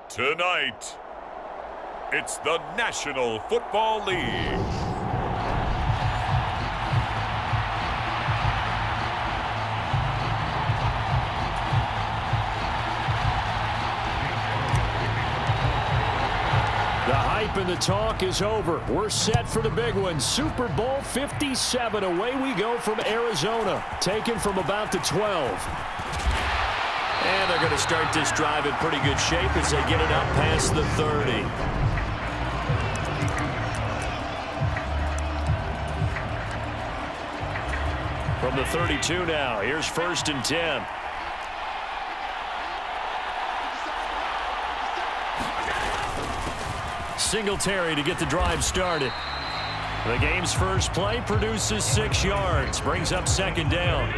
Tonight, it's the National Football League. The hype and the talk is over. We're set for the big one. Super Bowl 57. Away we go from Arizona. Taken from about the 12. And they're going to start this drive in pretty good shape as they get it up past the 30. From the 32 now, here's 1st and 10. Singletary to get the drive started. The game's first play produces 6 yards, brings up 2nd down.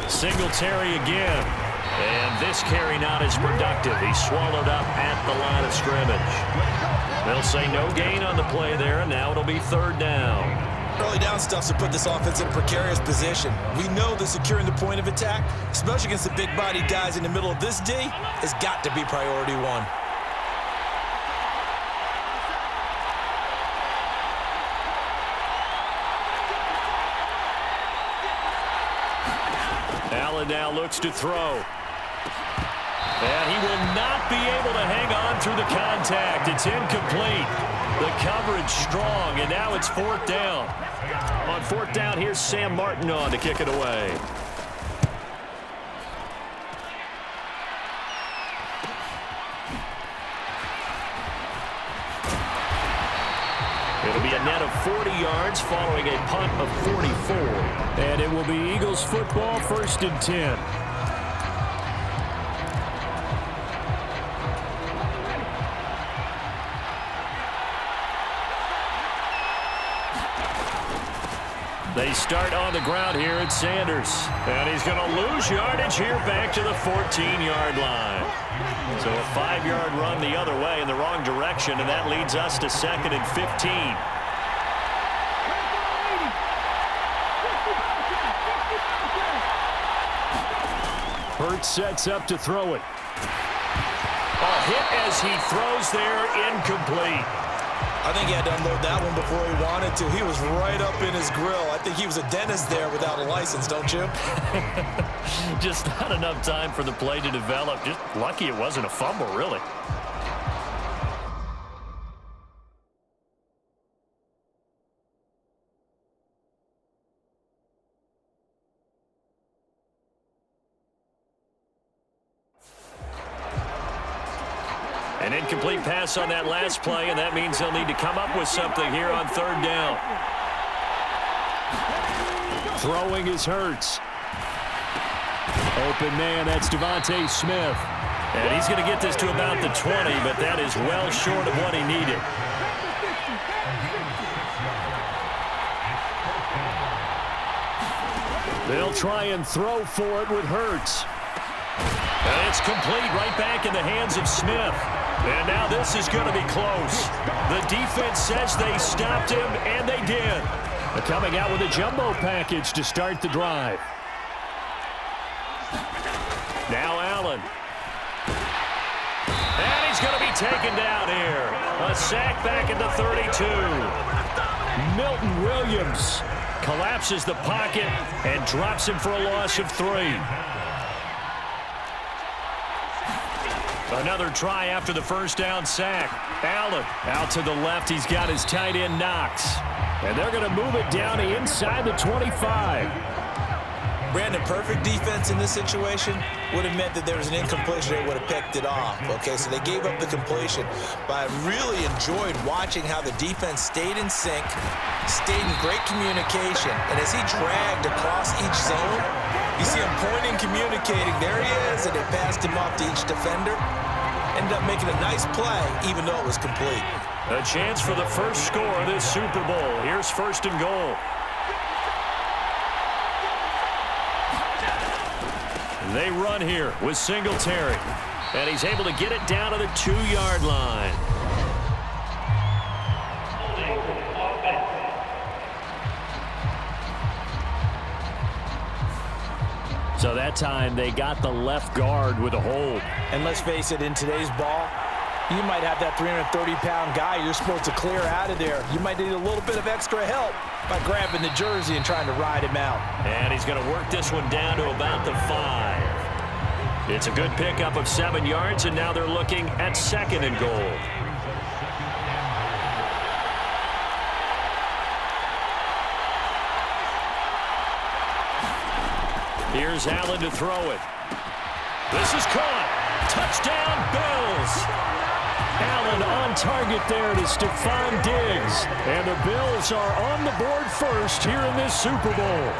Singletary again. And this carry not as productive. He's swallowed up at the line of scrimmage. They'll say no gain on the play there, and now it'll be 3rd down. Early down stuff to put this offense in a precarious position. We know that securing the point of attack, especially against the big-bodied guys in the middle of this D, has got to be priority one. Allen now looks to throw. And he will not be able to hang on through the contact. It's incomplete. The coverage strong, and now it's 4th down. On 4th down, here's Sam Martin on to kick it away. It'll be a net of 40 yards following a punt of 44. And it will be Eagles football, 1st and 10. They start on the ground here at Sanders. And he's going to lose yardage here back to the 14-yard line. So a 5-yard run the other way in the wrong direction, and that leads us to 2nd and 15. Hurts sets up to throw it. A hit as he throws there, incomplete. I think he had to unload that one before he wanted to. He was right up in his grill. I think he was a dentist there without a license, don't you? Just not enough time for the play to develop. Just lucky it wasn't a fumble, really. An incomplete pass on that last play, and that means they'll need to come up with something here on 3rd down. Throwing is Hurts. Open man, that's Devontae Smith. And he's going to get this to about the 20, but that is well short of what he needed. They'll try and throw for it with Hurts. And it's complete right back in the hands of Smith. And now this is going to be close. The defense says they stopped him, and they did. They're coming out with a jumbo package to start the drive. Now Allen. And he's going to be taken down here. A sack back at the 32. Milton Williams collapses the pocket and drops him for a loss of 3. Another try after the 1st down sack. Allen out to the left. He's got his tight end Knox. And they're going to move it down to inside the 25. Brandon, perfect defense in this situation would have meant that there was an incompletion. They would have picked it off. Okay, so they gave up the completion. But I really enjoyed watching how the defense stayed in sync, stayed in great communication. And as he dragged across each zone, you see him pointing, communicating. There he is, and they passed him off to each defender. Ended up making a nice play, even though it was complete. A chance for the first score of this Super Bowl. Here's 1st and goal. They run here with Singletary. And he's able to get it down to the 2-yard line. So that time they got the left guard with a hold. And let's face it, in today's ball, you might have that 330-pound guy you're supposed to clear out of there. You might need a little bit of extra help by grabbing the jersey and trying to ride him out. And he's going to work this one down to about the 5. It's a good pickup of 7 yards, and now they're looking at 2nd and goal. Here's Allen to throw it. This is caught. Touchdown, Bills. Allen on target there to Stephon Diggs. And the Bills are on the board first here in this Super Bowl.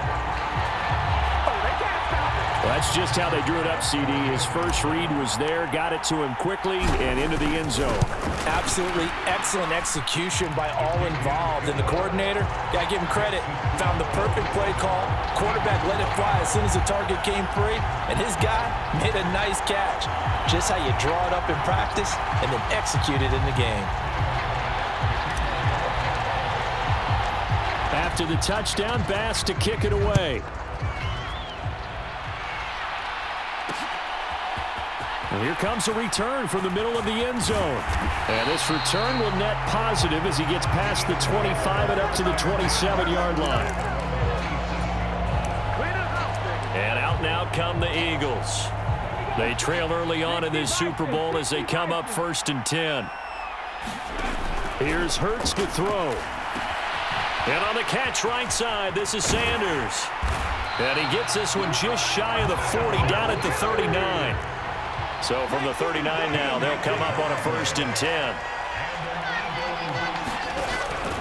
Well, that's just how they drew it up, CD. His first read was there, got it to him quickly, and into the end zone. Absolutely excellent execution by all involved. And the coordinator, got to give him credit, found the perfect play call. Quarterback let it fly as soon as the target came free, and his guy made a nice catch. Just how you draw it up in practice and then execute it in the game. After the touchdown, Bass to kick it away. And here comes a return from the middle of the end zone. And this return will net positive as he gets past the 25 and up to the 27-yard line. And out now come the Eagles. They trail early on in this Super Bowl as they come up 1st and 10. Here's Hurts to throw. And on the catch right side, this is Sanders. And he gets this one just shy of the 40, down at the 39. So from the 39 now, they'll come up on a 1st and 10.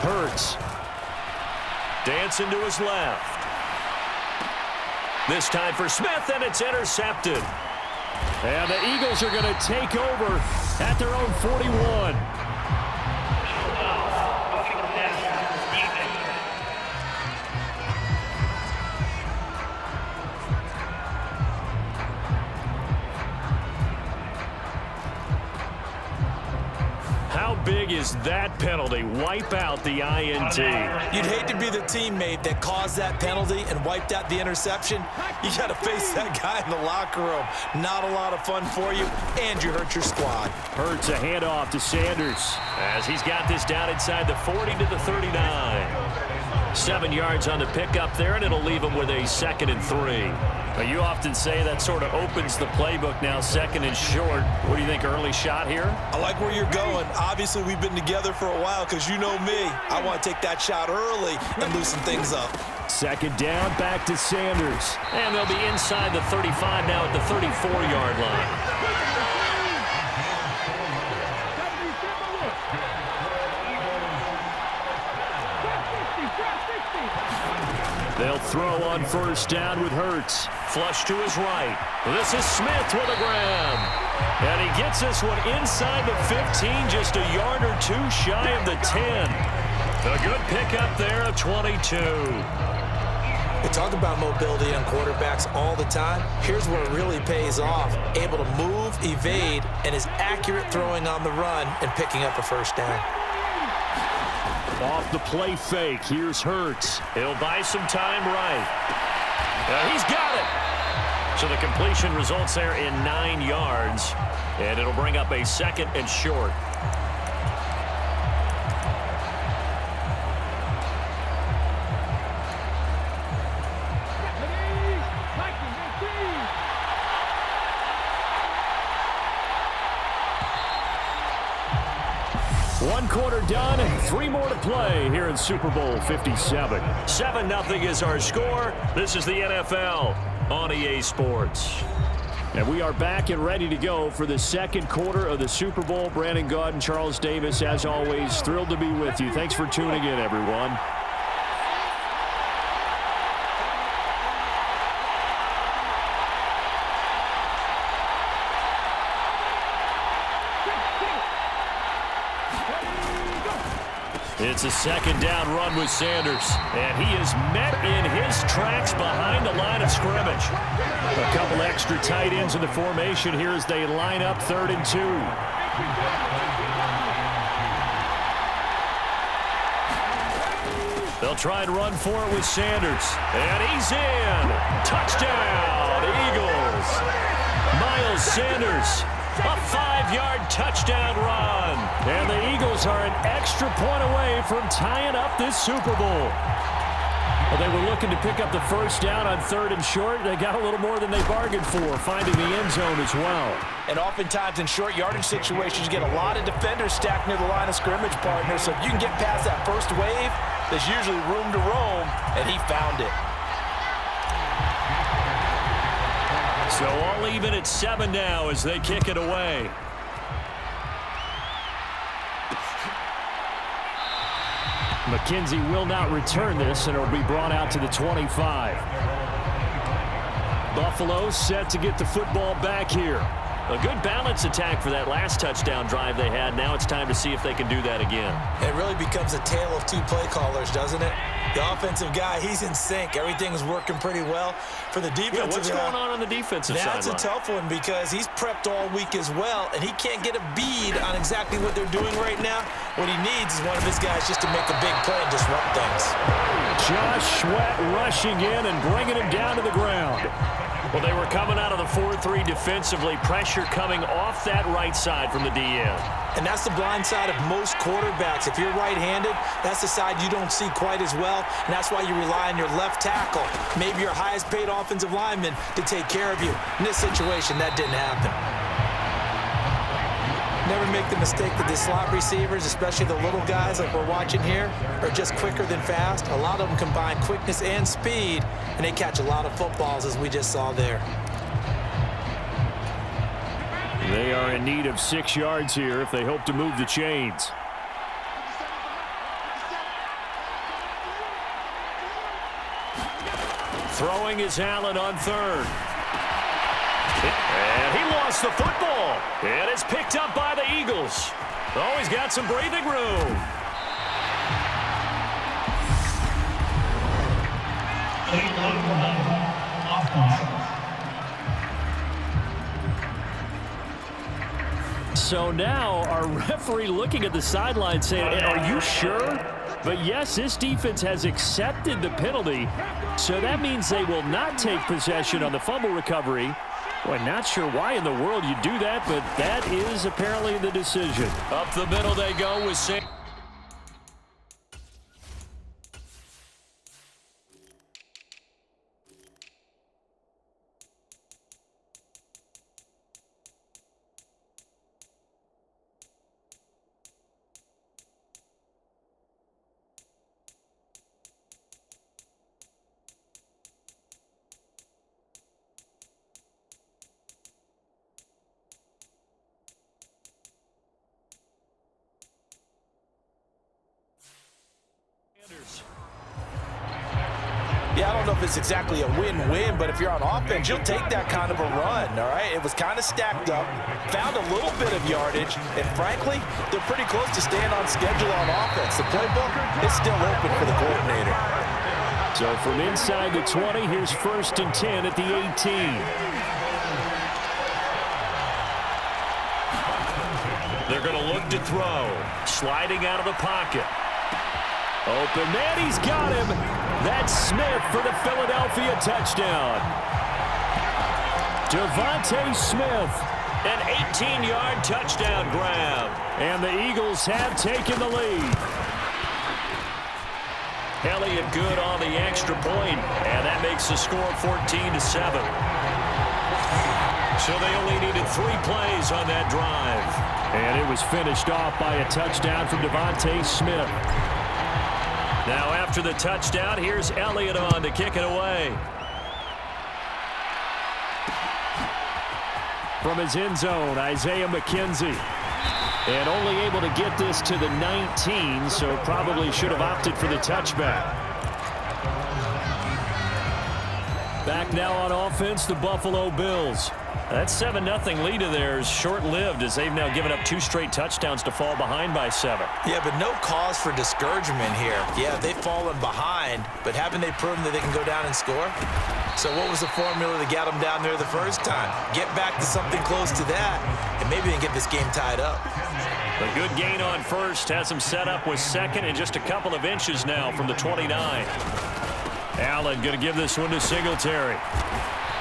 Hurts. Dancing to his left. This time for Smith, and it's intercepted. And the Eagles are going to take over at their own 41. How big is that penalty? Wipe out the INT. You'd hate to be the teammate that caused that penalty and wiped out the interception. You got to face that guy in the locker room. Not a lot of fun for you, and you hurt your squad. Hurts a handoff to Sanders. As he's got this down inside the 40 to the 39. 7 yards on the pickup there, and it'll leave him with a 2nd and 3. But you often say that sort of opens the playbook now, 2nd and short. What do you think, early shot here? I like where you're going. Obviously, we've been together for a while because you know me. I want to take that shot early and loosen things up. 2nd down, back to Sanders. And they'll be inside the 35 now at the 34-yard line. They'll throw on 1st down with Hurts. Flush to his right. This is Smith with a grab. And he gets this one inside the 15, just a yard or two shy of the 10. A good pickup there of 22. We talk about mobility on quarterbacks all the time. Here's where it really pays off. Able to move, evade, and is accurate throwing on the run and picking up a 1st down. Off the play fake, here's Hurts. He'll buy some time right. He's got it. So the completion results there in 9 yards. And it'll bring up a 2nd and short. One quarter done, 3 more to play here in Super Bowl 57. 7-0 is our score. This is the NFL on EA Sports. And we are back and ready to go for the 2nd quarter of the Super Bowl. Brandon Gaudin, Charles Davis, as always, thrilled to be with you. Thanks for tuning in, everyone. It's a 2nd down run with Sanders, and he is met in his tracks behind the line of scrimmage. A couple extra tight ends in the formation here as they line up 3rd and 2. They'll try and run for it with Sanders. And he's in. Touchdown, Eagles. Miles Sanders, a 5-yard touchdown run. And the Eagles are an extra point away from tying up this Super Bowl. Well, they were looking to pick up the first down on 3rd and short. They got a little more than they bargained for, finding the end zone as well. And oftentimes in short yardage situations, you get a lot of defenders stacked near the line of scrimmage, partner. So if you can get past that first wave, there's usually room to roam, and he found it. So all even at 7 now as they kick it away. McKenzie will not return this, and it'll be brought out to the 25. Buffalo set to get the football back here. A good balance attack for that last touchdown drive they had. Now it's time to see if they can do that again. It really becomes a tale of 2 play callers, doesn't it? The offensive guy, he's in sync. Everything's working pretty well. For the defensive what's going on the defensive side? That's a tough one because he's prepped all week as well, and he can't get a bead on exactly what they're doing right now. What he needs is one of his guys just to make a big play and disrupt things. Josh Sweat rushing in and bringing him down to the ground. Well, they were coming out of the 4-3 defensively. Pressure coming off that right side from the DN. And that's the blind side of most quarterbacks. If you're right-handed, that's the side you don't see quite as well, and that's why you rely on your left tackle, maybe your highest-paid offensive lineman, to take care of you. In this situation, that didn't happen. Never make the mistake that the slot receivers, especially the little guys like we're watching here, are just quicker than fast. A lot of them combine quickness and speed, and they catch a lot of footballs, as we just saw there. They are in need of 6 yards here if they hope to move the chains. Throwing is Allen on 3rd. And he lost the football. And it's picked up by the Eagles. Oh, he's got some breathing room. So now our referee looking at the sideline saying, are you sure? But yes, this defense has accepted the penalty, so that means they will not take possession on the fumble recovery. Well, not sure why in the world you do that, but that is apparently the decision. Up the middle they go with Sam. Yeah, I don't know if it's exactly a win-win, but if you're on offense, you'll take that kind of a run, all right? It was kind of stacked up, found a little bit of yardage, and frankly, they're pretty close to staying on schedule on offense. The playbook is still open for the coordinator. So from inside the 20, here's 1st and 10 at the 18. They're going to look to throw. Sliding out of the pocket. Open man, he's got him. That's Smith for the Philadelphia touchdown. Devontae Smith. An 18-yard touchdown grab. And the Eagles have taken the lead. Elliott good on the extra point, and that makes the score 14-7. So they only needed 3 plays on that drive. And it was finished off by a touchdown from Devontae Smith. Now after the touchdown, here's Elliott on to kick it away. From his end zone, Isaiah McKenzie. And only able to get this to the 19, so probably should have opted for the touchback. Back now on offense, the Buffalo Bills. That 7-0 lead of theirs short-lived as they've now given up 2 straight touchdowns to fall behind by 7. Yeah, but no cause for discouragement here. Yeah, they've fallen behind, but haven't they proven that they can go down and score? So what was the formula that got them down there the first time? Get back to something close to that, and maybe they can get this game tied up. A good gain on first has him set up with second and just a couple of inches now from the 29. Allen going to give this one to Singletary.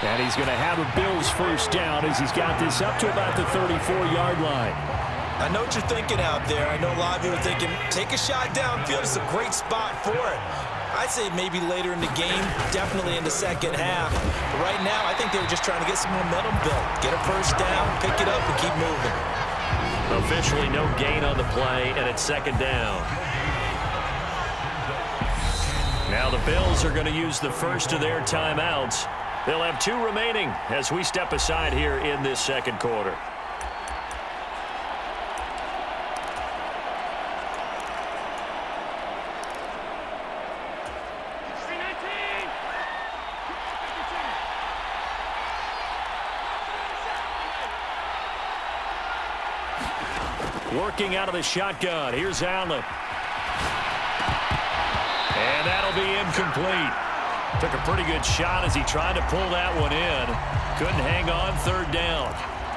And he's going to have a Bills first down as he's got this up to about the 34-yard line. I know what you're thinking out there. I know a lot of you are thinking, take a shot downfield. It's a great spot for it. I'd say maybe later in the game, definitely in the second half. But right now, I think they were just trying to get some momentum built. Get a first down, pick it up, and keep moving. Officially no gain on the play, and it's second down. Now the Bills are going to use the first of their timeouts. They'll have 2 remaining as we step aside here in this second quarter. Working out of the shotgun. Here's Allen. And that'll be incomplete. Took a pretty good shot as he tried to pull that one in. Couldn't hang on third down.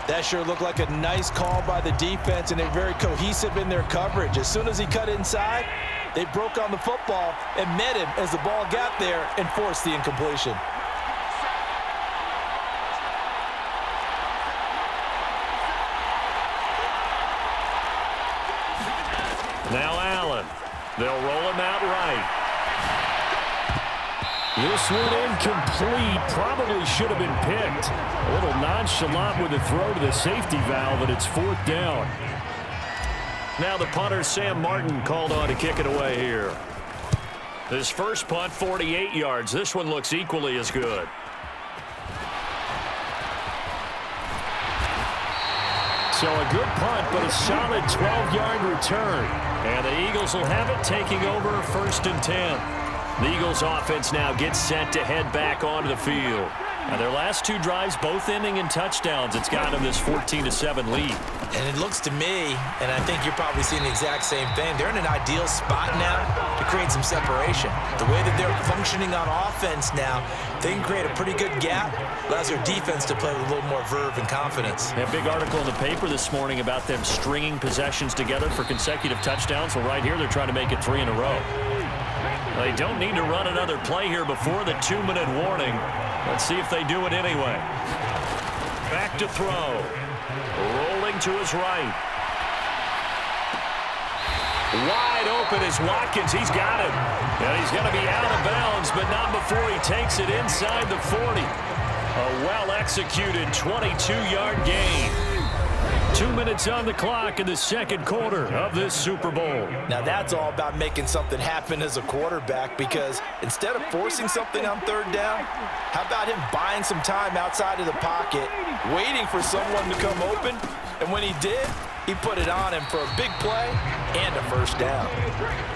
That sure looked like a nice call by the defense, and they're very cohesive in their coverage. As soon as he cut inside, they broke on the football and met him as the ball got there and forced the incompletion. Now Allen. They'll roll him out right. This one incomplete. Probably should have been picked. A little nonchalant with the throw to the safety valve, and it's fourth down. Now the punter, Sam Martin, called on to kick it away here. His first punt, 48 yards. This one looks equally as good. So a good punt, but a solid 12-yard return. And the Eagles will have it, taking over first and 10. The Eagles offense now gets set to head back onto the field. And their last 2 drives both ending in touchdowns. It's got them this 14-7 lead. And it looks to me, and I think you're probably seeing the exact same thing, they're in an ideal spot now to create some separation. The way that they're functioning on offense now, they can create a pretty good gap. Allows their defense to play with a little more verve and confidence. A big article in the paper this morning about them stringing possessions together for consecutive touchdowns. Well, right here, they're trying to make it 3 in a row. They don't need to run another play here before the 2-minute warning. Let's see if they do it anyway. Back to throw. Rolling to his right. Wide open is Watkins. He's got it. And he's going to be out of bounds, but not before he takes it inside the 40. A well-executed 22-yard gain. 2 minutes on the clock in the second quarter of this Super Bowl. Now that's all about making something happen as a quarterback, because instead of forcing something on third down, how about him buying some time outside of the pocket, waiting for someone to come open, and when he did, he put it on him for a big play and a first down.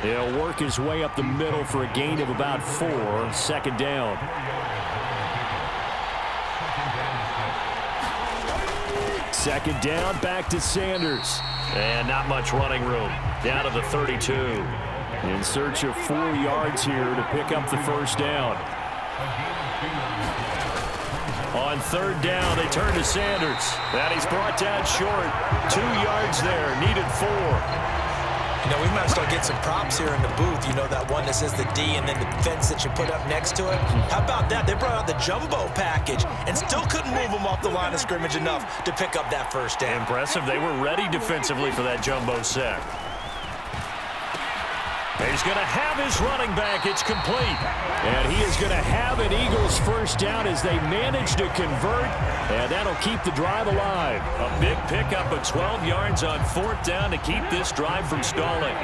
He'll work his way up the middle for a gain of about 4, second down. Second down, back to Sanders. And not much running room. Down to the 32. In search of 4 yards here to pick up the first down. On third down, they turn to Sanders. And he's brought down short. 2 yards there, needed 4. You know, we might start getting some props here in the booth. You know, that one that says the D and then the fence that you put up next to it? How about that? They brought out the jumbo package and still couldn't move them off the line of scrimmage enough to pick up that first down. Impressive. They were ready defensively for that jumbo set. He's going to have his running back. It's complete. And he is going to have an Eagles first down as they manage to convert, and that'll keep the drive alive. A big pickup of 12 yards on fourth down to keep this drive from stalling.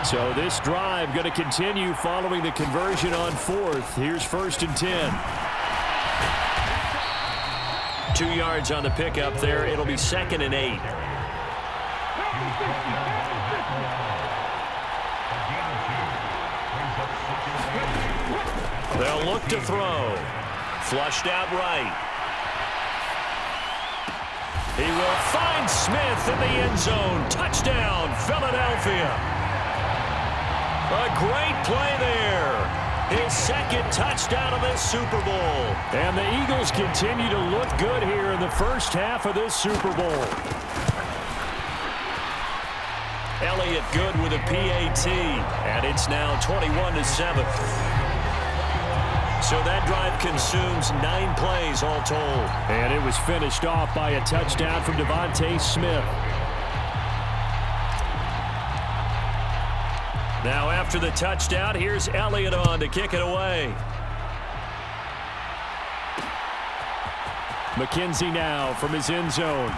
So this drive going to continue following the conversion on fourth. Here's first and 10. 2 yards on the pickup there. It'll be second and 8. They'll look to throw. Flushed out right. He will find Smith in the end zone. Touchdown, Philadelphia. A great play there. His second touchdown of this Super Bowl. And the Eagles continue to look good here in the first half of this Super Bowl. Elliott good with a PAT, and it's now 21-7. So that drive consumes 9 plays all told. And it was finished off by a touchdown from Devontae Smith. Now after the touchdown, here's Elliott on to kick it away. McKenzie now from his end zone.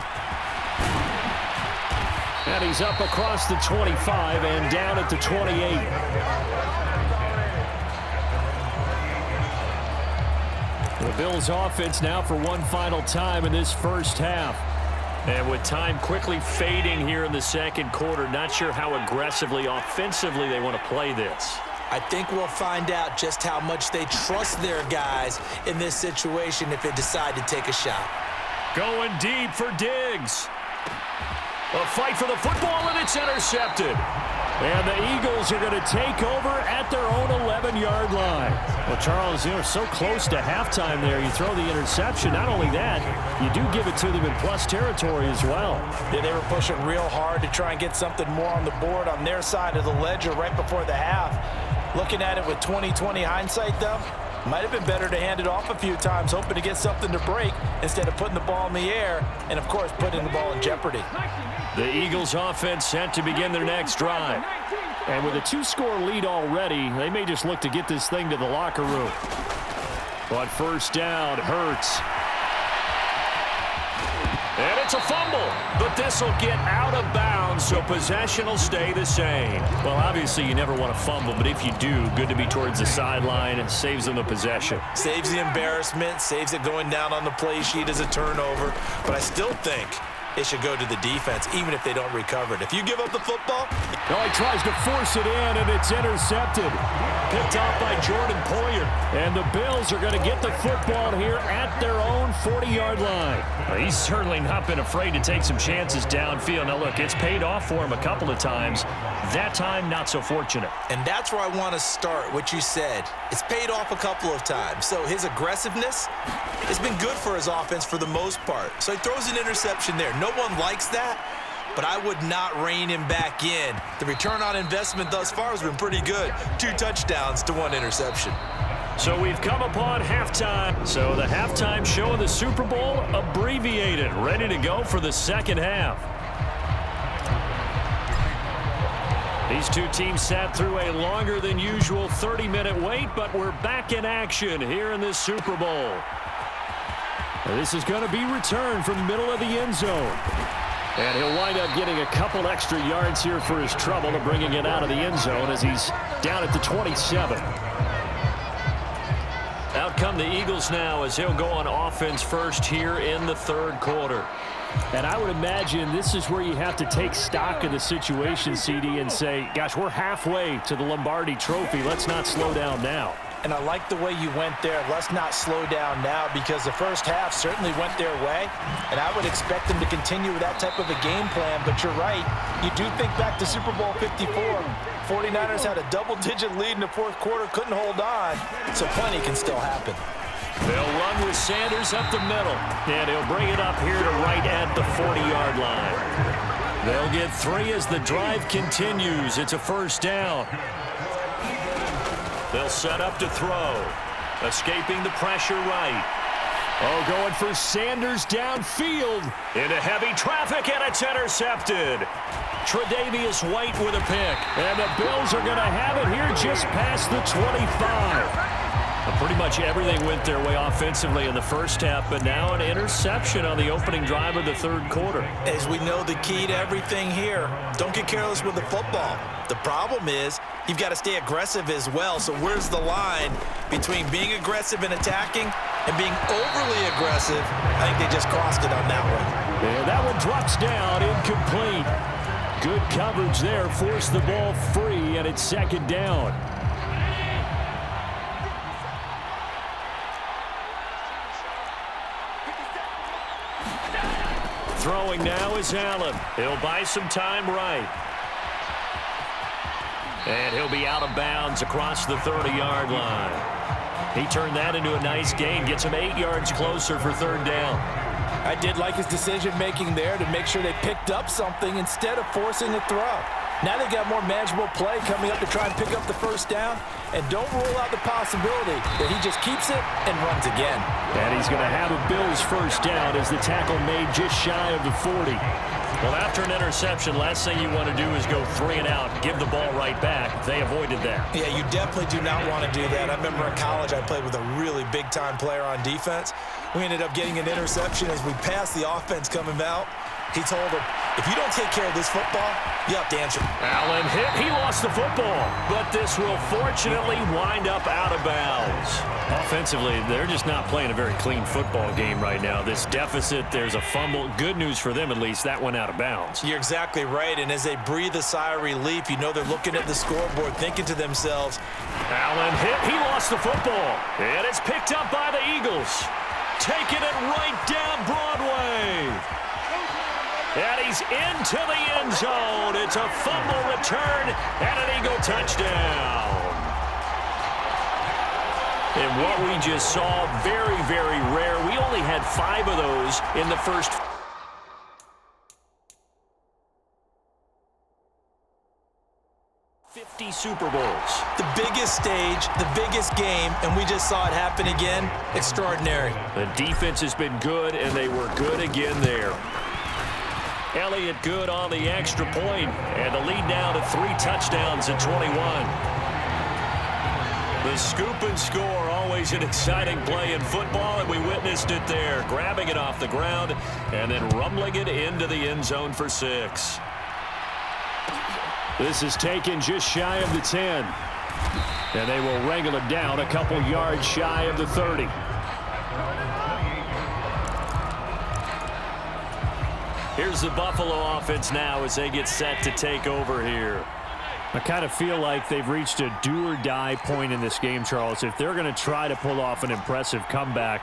And he's up across the 25 and down at the 28. The Bills offense now for one final time in this first half. And with time quickly fading here in the second quarter, not sure how aggressively, offensively they want to play this. I think we'll find out just how much they trust their guys in this situation if they decide to take a shot. Going deep for Diggs. A fight for the football, and it's intercepted. And the Eagles are going to take over at their own 11-yard line. Well, Charles, you're so close to halftime there. You throw the interception. Not only that, you do give it to them in plus territory as well. Yeah, they were pushing real hard to try and get something more on the board on their side of the ledger right before the half. Looking at it with 20/20 hindsight, though, might have been better to hand it off a few times, hoping to get something to break instead of putting the ball in the air and, of course, putting the ball in jeopardy. The Eagles offense set to begin their next drive. And with a 2-score lead already, they may just look to get this thing to the locker room. But first down, Hurts. And it's a fumble, but this will get out of bounds, so possession will stay the same. Well, obviously you never want to fumble, but if you do, good to be towards the sideline. It saves them the possession. Saves the embarrassment, saves it going down on the play sheet as a turnover. But I still think it should go to the defense, even if they don't recover it. If you give up the football... No, he tries to force it in, and it's intercepted. Picked off by Jordan Poyer. And the Bills are going to get the football here at their own 40-yard line. Well, he's certainly not been afraid to take some chances downfield. Now, look, it's paid off for him a couple of times. That time, not so fortunate. And that's where I want to start, what you said. It's paid off a couple of times. So his aggressiveness has been good for his offense for the most part. So he throws an interception there. No one likes that, but I would not rein him back in. The return on investment thus far has been pretty good. 2 touchdowns to 1 interception. So we've come upon halftime. So the halftime show of the Super Bowl abbreviated, ready to go for the second half. These two teams sat through a longer than usual 30-minute wait, but we're back in action here in this Super Bowl. This is going to be returned from the middle of the end zone. And he'll wind up getting a couple extra yards here for his trouble of bringing it out of the end zone as he's down at the 27. Out come the Eagles now as he'll go on offense first here in the third quarter. And I would imagine this is where you have to take stock of the situation, CD, and say, gosh, we're halfway to the Lombardi Trophy. Let's not slow down now. And I like the way you went there. Let's not slow down now, because the first half certainly went their way. And I would expect them to continue with that type of a game plan. But you're right. You do think back to Super Bowl 54. 49ers had a double-digit lead in the fourth quarter, couldn't hold on. So plenty can still happen. They'll run with Sanders up the middle. And he'll bring it up here to right at the 40-yard line. They'll get 3 as the drive continues. It's a first down. They'll set up to throw. Escaping the pressure right. Oh, going for Sanders downfield. Into heavy traffic, and it's intercepted. Tre'Davious White with a pick. And the Bills are going to have it here just past the 25. Well, pretty much everything went their way offensively in the first half, but now an interception on the opening drive of the third quarter. As we know, the key to everything here, don't get careless with the football. The problem is you've got to stay aggressive as well. So where's the line between being aggressive and attacking and being overly aggressive? I think they just crossed it on that one. And that one drops down, incomplete. Good coverage there, forced the ball free, and it's second down. Throwing now is Allen. He'll buy some time right. And he'll be out of bounds across the 30-yard line. He turned that into a nice gain. Gets him 8 yards closer for third down. I did like his decision-making there to make sure they picked up something instead of forcing a throw. Now they got more manageable play coming up to try and pick up the first down. And don't rule out the possibility that he just keeps it and runs again. And he's going to have a Bills first down as the tackle made just shy of the 40. Well, after an interception, last thing you want to do is go 3 and out, give the ball right back. They avoided that. Yeah, you definitely do not want to do that. I remember in college I played with a really big-time player on defense. We ended up getting an interception as we passed the offense coming out. He told him, if you don't take care of this football, you have to answer. Allen hit. He lost the football, but this will fortunately wind up out of bounds. Offensively, they're just not playing a very clean football game right now. This deficit, there's a fumble. Good news for them, at least. That went out of bounds. You're exactly right, and as they breathe a sigh of relief, you know they're looking at the scoreboard thinking to themselves, Allen hit. He lost the football, and it's picked up by the Eagles. Taking it right down Broadway. And he's into the end zone. It's a fumble return and an Eagle touchdown. And what we just saw, very, very rare. We only had 5 of those in the first 50 Super Bowls. the biggest stage, the biggest game, and we just saw it happen again. Extraordinary. The defense has been good, and they were good again there. Elliott good on the extra point, and the lead now to 3 touchdowns at 21. The scoop and score, always an exciting play in football, and we witnessed it there, grabbing it off the ground and then rumbling it into the end zone for 6. This is taken just shy of the 10. And they will wrangle it down a couple yards shy of the 30. Here's the Buffalo offense now as they get set to take over here. I kind of feel like they've reached a do-or-die point in this game, Charles. If they're going to try to pull off an impressive comeback,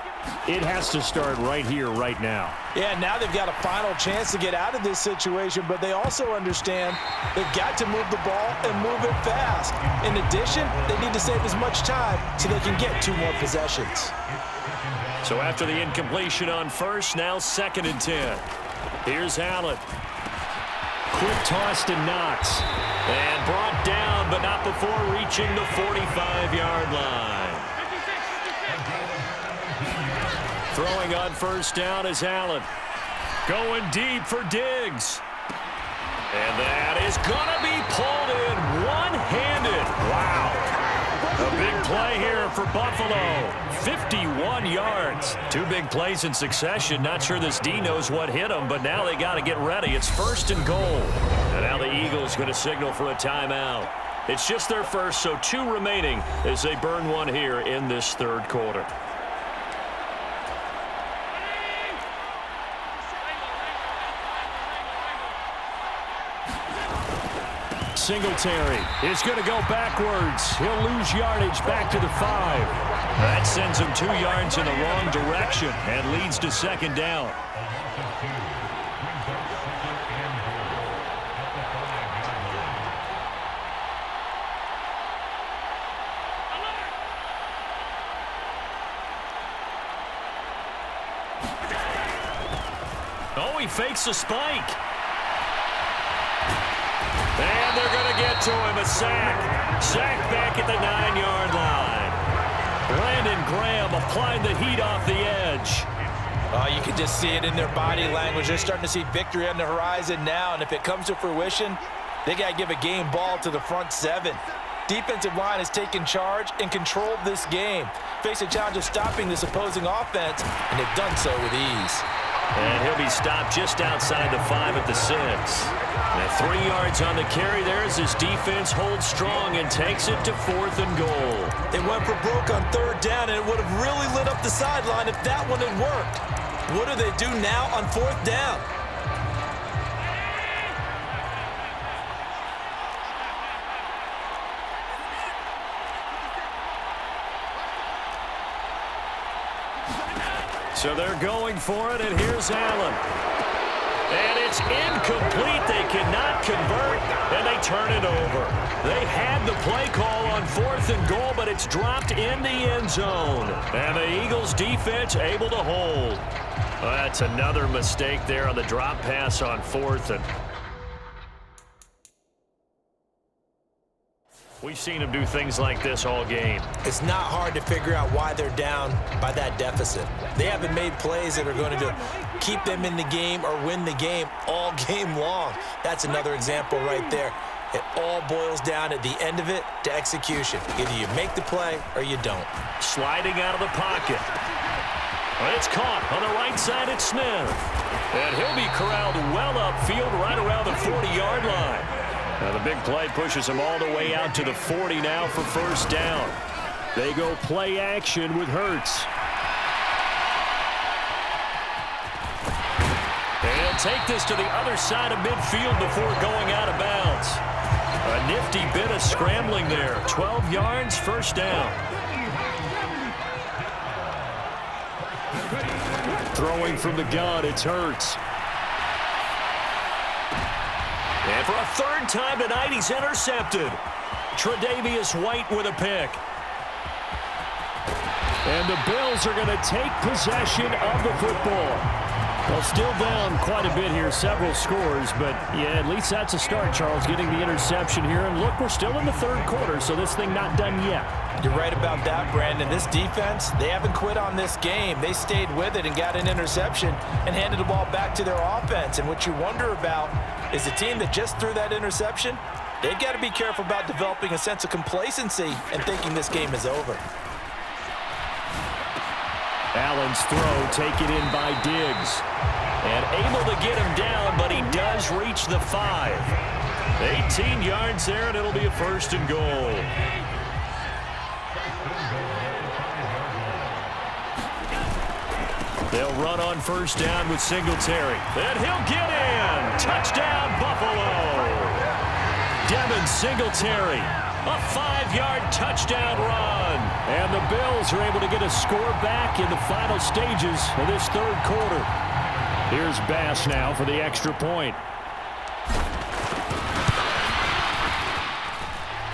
it has to start right here, right now. Yeah, now they've got a final chance to get out of this situation, but they also understand they've got to move the ball and move it fast. In addition, they need to save as much time so they can get 2 more possessions. So after the incompletion on first, now 2nd and 10. Here's Allen. Quick toss to Knox. And brought down, but not before reaching the 45-yard line. Throwing on first down is Allen. Going deep for Diggs. And that is going to be pulled in one-handed. Wow. A big play here for Buffalo. 51 yards. 2 big plays in succession. Not sure this D knows what hit him, but now they got to get ready. It's 1st and goal. And now the Eagles going to signal for a timeout. It's just their first, so 2 remaining as they burn one here in this 3rd quarter. Singletary is going to go backwards. He'll lose yardage back to the 5. That sends him 2 yards in the wrong direction and leads to 2nd down. Oh, he fakes a spike. And they're going to get to him. A sack. Sack back at the 9-yard line. Brandon Graham applying the heat off the edge. Oh, you can just see it in their body language. They're starting to see victory on the horizon now, and if it comes to fruition, they got to give a game ball to the front 7. Defensive line has taken charge and controlled this game. Face a challenge of stopping this opposing offense, and they've done so with ease. And he'll be stopped just outside the 5 at the 6. Now 3 yards on the carry there as his defense holds strong and takes it to 4th and goal. They went for broke on 3rd down, and it would have really lit up the sideline if that one had worked. What do they do now on 4th down? So they're going for it, and here's Allen. And it's incomplete. They cannot convert, and they turn it over. They had the play call on 4th and goal, but it's dropped in the end zone. And the Eagles defense able to hold. Well, that's another mistake there on the drop pass on 4th. And We've seen them do things like this all game. It's not hard to figure out why they're down by that deficit. They haven't made plays that are going to keep them in the game or win the game all game long. That's another example right there. It all boils down at the end of it to execution. Either you make the play or you don't. Sliding out of the pocket. It's caught on the right side. It's Smith. And he'll be corralled well upfield right around the 40-yard line. Now the big play pushes him all the way out to the 40 now for first down. They go play action with Hurts. And he'll take this to the other side of midfield before going out of bounds. A nifty bit of scrambling there. 12 yards, first down. Throwing from the gun, it's Hurts. And for a third time tonight, he's intercepted. Tre'Davious White with a pick. And the Bills are going to take possession of the football. Well, still down quite a bit here, several scores, but yeah, at least that's a start, Charles, getting the interception here. And look, we're still in the third quarter, so this thing not done yet. You're right about that, Brandon. This defense, they haven't quit on this game. They stayed with it and got an interception and handed the ball back to their offense. And what you wonder about is the team that just threw that interception, they've got to be careful about developing a sense of complacency and thinking this game is over. Allen's throw taken in by Diggs. And able to get him down, but he does reach the 5. 18 yards there, and it'll be a first and goal. They'll run on first down with Singletary. And he'll get in. Touchdown, Buffalo. Devin Singletary. A 5-yard touchdown run. And the Bills are able to get a score back in the final stages of this third quarter. Here's Bass now for the extra point.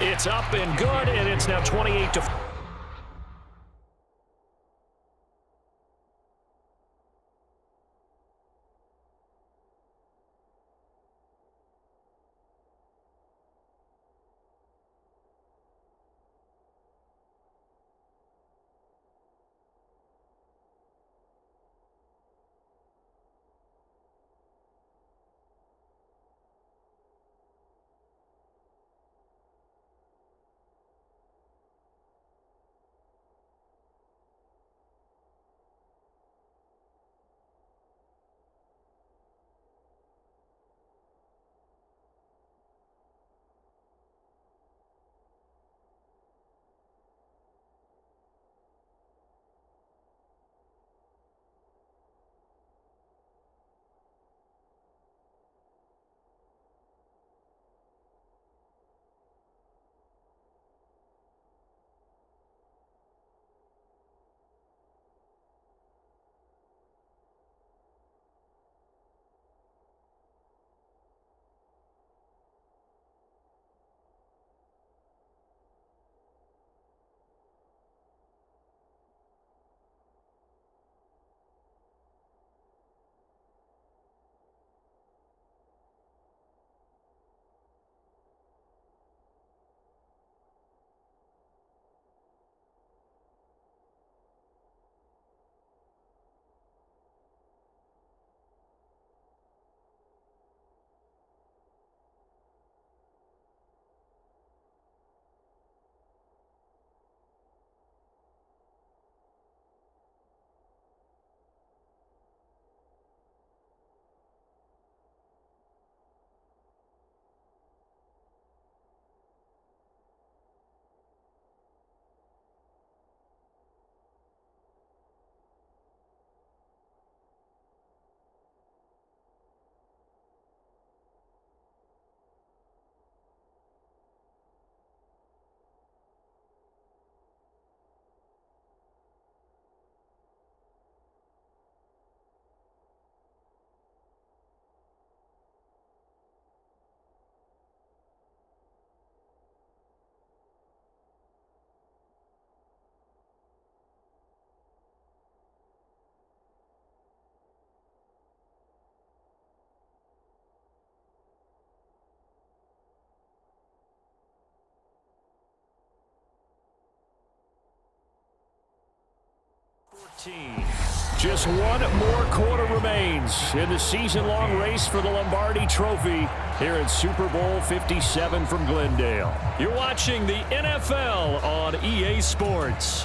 It's up and good, and it's now 28-4. 13. Just one more quarter remains in the season-long race for the Lombardi Trophy here in Super Bowl 57 from Glendale. You're watching the NFL on EA Sports.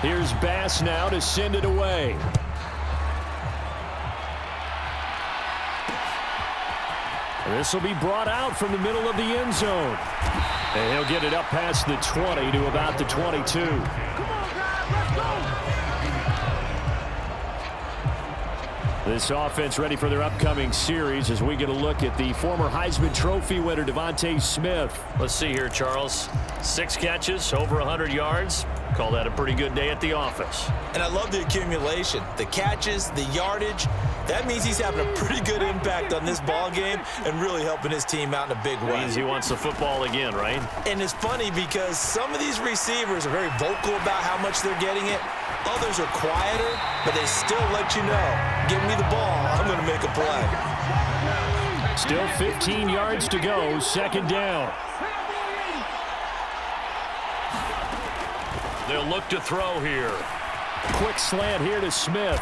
Here's Bass now to send it away. This will be brought out from the middle of the end zone. And he'll get it up past the 20 to about the 22. This offense ready for their upcoming series as we get a look at the former Heisman Trophy winner, Devontae Smith. Let's see here, Charles. 6 catches, over 100 yards. Call that a pretty good day at the office. And I love the accumulation, the catches, the yardage. That means he's having a pretty good impact on this ball game and really helping his team out in a big way. Means he wants the football again, right? And it's funny because some of these receivers are very vocal about how much they're getting it. Others are quieter, but they still let you know, give me the ball, I'm going to make a play. Still 15 yards to go, second down. They'll look to throw here. Quick slant here to Smith.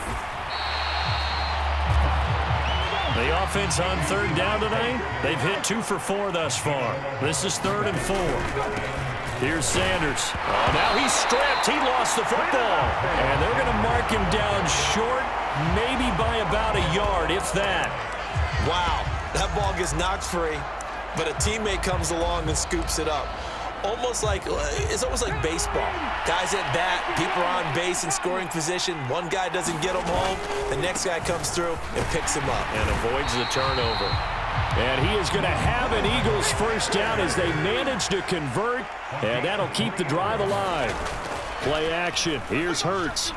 The offense on third down tonight, they've hit 2 for 4 thus far. This is 3rd and 4. Here's Sanders. Oh, now he's stripped. He lost the football. And they're going to mark him down short, maybe by about a yard, if that. Wow, that ball gets knocked free, but a teammate comes along and scoops it up. It's almost like baseball. Guys at bat, people are on base in scoring position. One guy doesn't get him home. The next guy comes through and picks him up. And avoids the turnover. And he is going to have an Eagles first down as they manage to convert. And that'll keep the drive alive. Play action. Here's Hurts.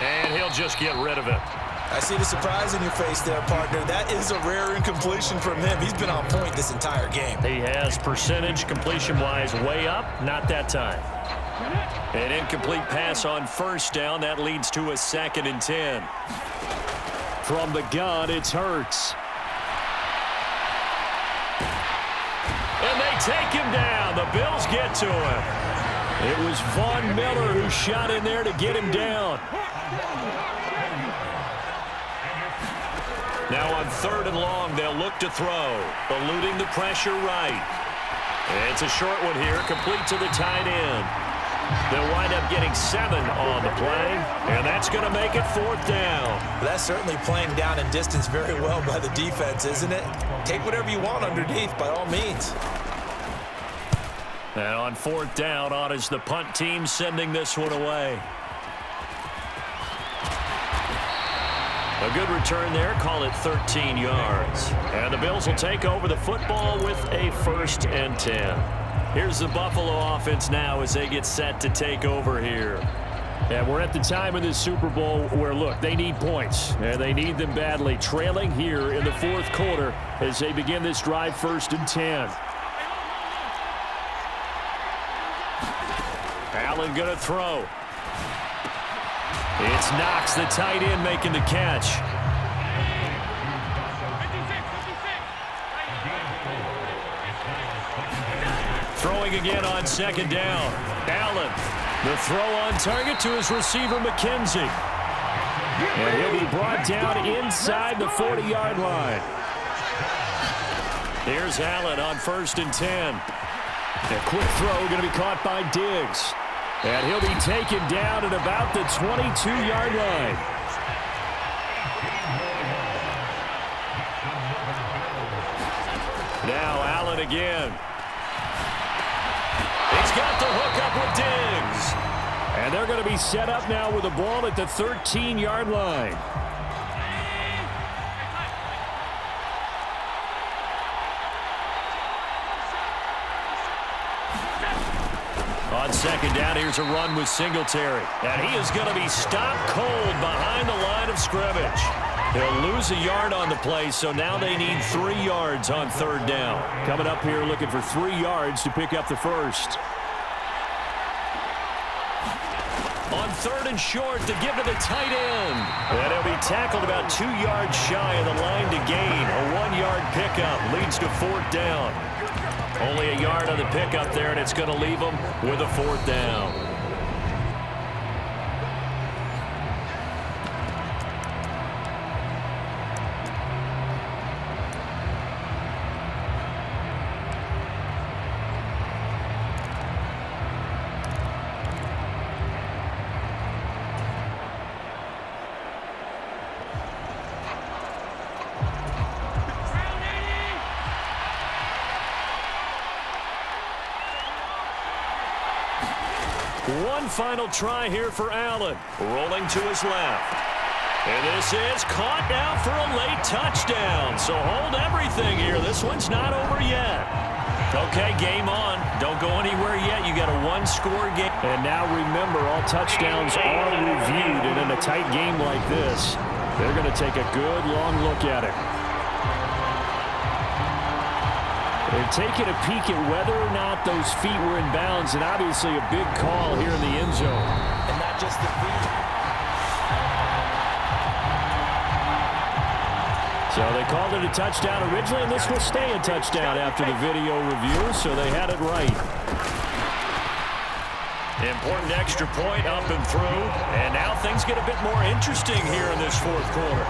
And he'll just get rid of it. I see the surprise in your face there, partner. That is a rare incompletion from him. He's been on point this entire game. He has percentage completion-wise way up. Not that time. An incomplete pass on first down. That leads to a 2nd and 10. From the gun, it's Hurts. And they take him down. The Bills get to him. It was Von Miller who shot in there to get him down. Now on 3rd and long, they'll look to throw. Eluding the pressure right. It's a short one here, complete to the tight end. They'll wind up getting 7 on the play, and that's going to make it 4th down. That's certainly playing down in distance very well by the defense, isn't it? Take whatever you want underneath, by all means. And on 4th down, on is the punt team sending this one away. A good return there, call it 13 yards. And the Bills will take over the football with a 1st and 10. Here's the Buffalo offense now as they get set to take over here. And we're at the time in this Super Bowl where, look, they need points, and they need them badly. Trailing here in the 4th quarter as they begin this drive, 1st and 10. Allen going to throw. It's Knox, the tight end, making the catch. Throwing again on 2nd down. Allen, the throw on target to his receiver, McKenzie. And he'll be brought down inside the 40-yard line. Here's Allen on 1st and 10. A quick throw going to be caught by Diggs. And he'll be taken down at about the 22-yard line. Now Allen again. He's got the hook up with Diggs. And they're going to be set up now with the ball at the 13-yard line. On 2nd down, here's a run with Singletary. And he is going to be stopped cold behind the line of scrimmage. They'll lose a yard on the play, so now they need 3 yards on 3rd down. Coming up here looking for 3 yards to pick up the first. On 3rd and short to give to the tight end. And he'll be tackled about 2 yards shy of the line to gain. A 1-yard pickup leads to 4th down. Only a yard on the pickup there, and it's going to leave them with a 4th down. One final try here for Allen. Rolling to his left. And this is caught now for a late touchdown. So hold everything here. This one's not over yet. Okay, game on. Don't go anywhere yet. You got a one-score game. And now remember, all touchdowns are reviewed. And in a tight game like this, they're going to take a good long look at it. They're taking a peek at whether or not those feet were in bounds, and obviously a big call here in the end zone. And not just the feet. So they called it a touchdown originally, and this will stay a touchdown after the video review, so they had it right. Important extra point up and through, and now things get a bit more interesting here in this 4th quarter.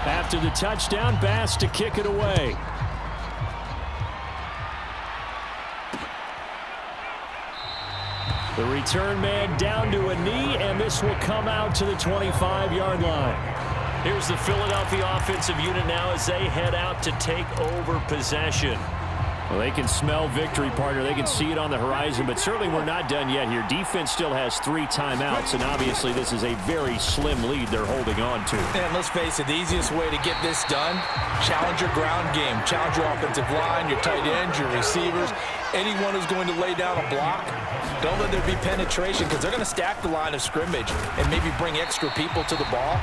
After the touchdown, Bass to kick it away. The return man down to a knee, and this will come out to the 25-yard line. Here's the Philadelphia offensive unit now as they head out to take over possession. Well, they can smell victory, partner. They can see it on the horizon, but certainly we're not done yet here. Defense still has 3 timeouts, and obviously this is a very slim lead they're holding on to. And let's face it, the easiest way to get this done, challenge your ground game. Challenge your offensive line, your tight ends, your receivers, anyone who's going to lay down a block. Don't let there be penetration because they're going to stack the line of scrimmage and maybe bring extra people to the ball.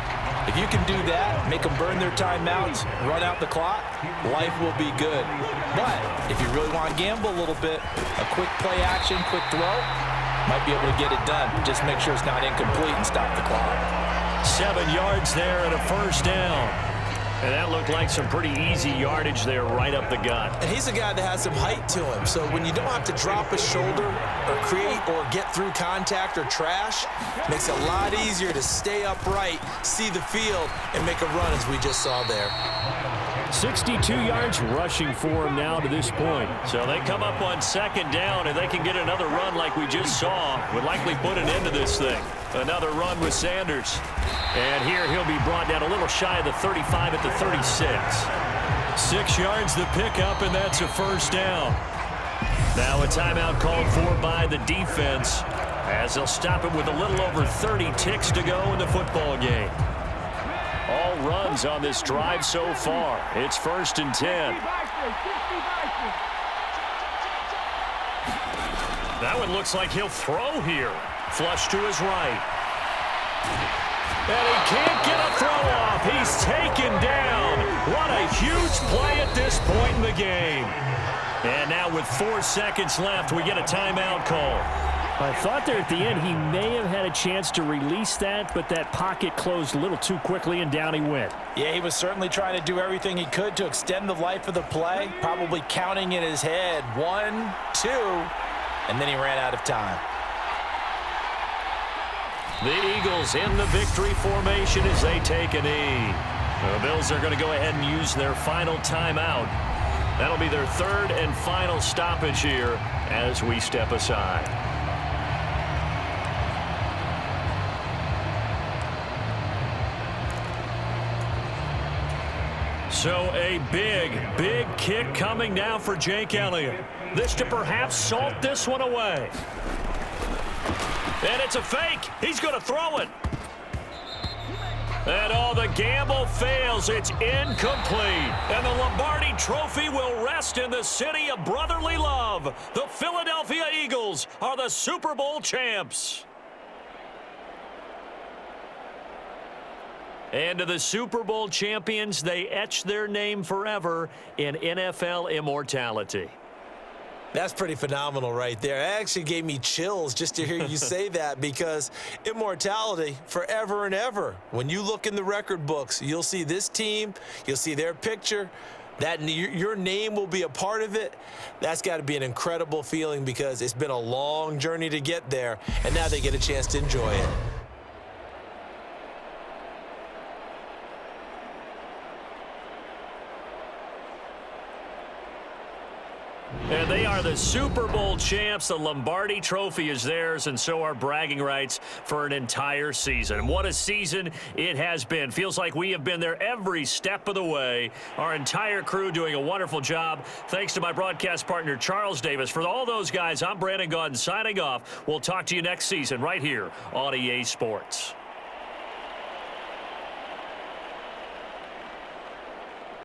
If you can do that, make them burn their timeouts, run out the clock, life will be good. But if you really want to gamble a little bit, a quick play action, quick throw, might be able to get it done. Just make sure it's not incomplete and stop the clock. 7 yards there and a 1st down. And that looked like some pretty easy yardage there right up the gut. And he's a guy that has some height to him. So when you don't have to drop a shoulder or create or get through contact or trash, it makes it a lot easier to stay upright, see the field, and make a run as we just saw there. 62 yards rushing for him now to this point. So they come up on 2nd down, and they can get another run like we just saw. Would likely put an end to this thing. Another run with Sanders. And here he'll be brought down a little shy of the 35 at the 36. 6 yards the pickup, and that's a 1st down. Now a timeout called for by the defense as they'll stop it with a little over 30 ticks to go in the football game. All runs on this drive so far. It's 1st and 10. That one looks like he'll throw here. Flush to his right. And he can't get a throw off. He's taken down. What a huge play at this point in the game. And now with 4 seconds left, we get a timeout call. I thought there at the end he may have had a chance to release that, but that pocket closed a little too quickly, and down he went. Yeah, he was certainly trying to do everything he could to extend the life of the play, probably counting in his head 1, 2, and then he ran out of time. The Eagles in the victory formation as they take a knee. The Bills are going to go ahead and use their final timeout. That'll be their 3rd and final stoppage here as we step aside. So a big, big kick coming now for Jake Elliott. This to perhaps salt this one away. And it's a fake. He's going to throw it. And the gamble fails. It's incomplete. And the Lombardi Trophy will rest in the city of brotherly love. The Philadelphia Eagles are the Super Bowl champs. And to the Super Bowl champions, they etch their name forever in NFL immortality. That's pretty phenomenal right there. It actually gave me chills just to hear you say that, because immortality forever and ever. When you look in the record books, you'll see this team, you'll see their picture, that your name will be a part of it. That's got to be an incredible feeling, because it's been a long journey to get there, and now they get a chance to enjoy it. And they are the Super Bowl champs. The Lombardi Trophy is theirs, and so are bragging rights for an entire season. What a season it has been. Feels like we have been there every step of the way. Our entire crew doing a wonderful job. Thanks to my broadcast partner, Charles Davis. For all those guys, I'm Brandon Gaudin signing off. We'll talk to you next season right here on EA Sports.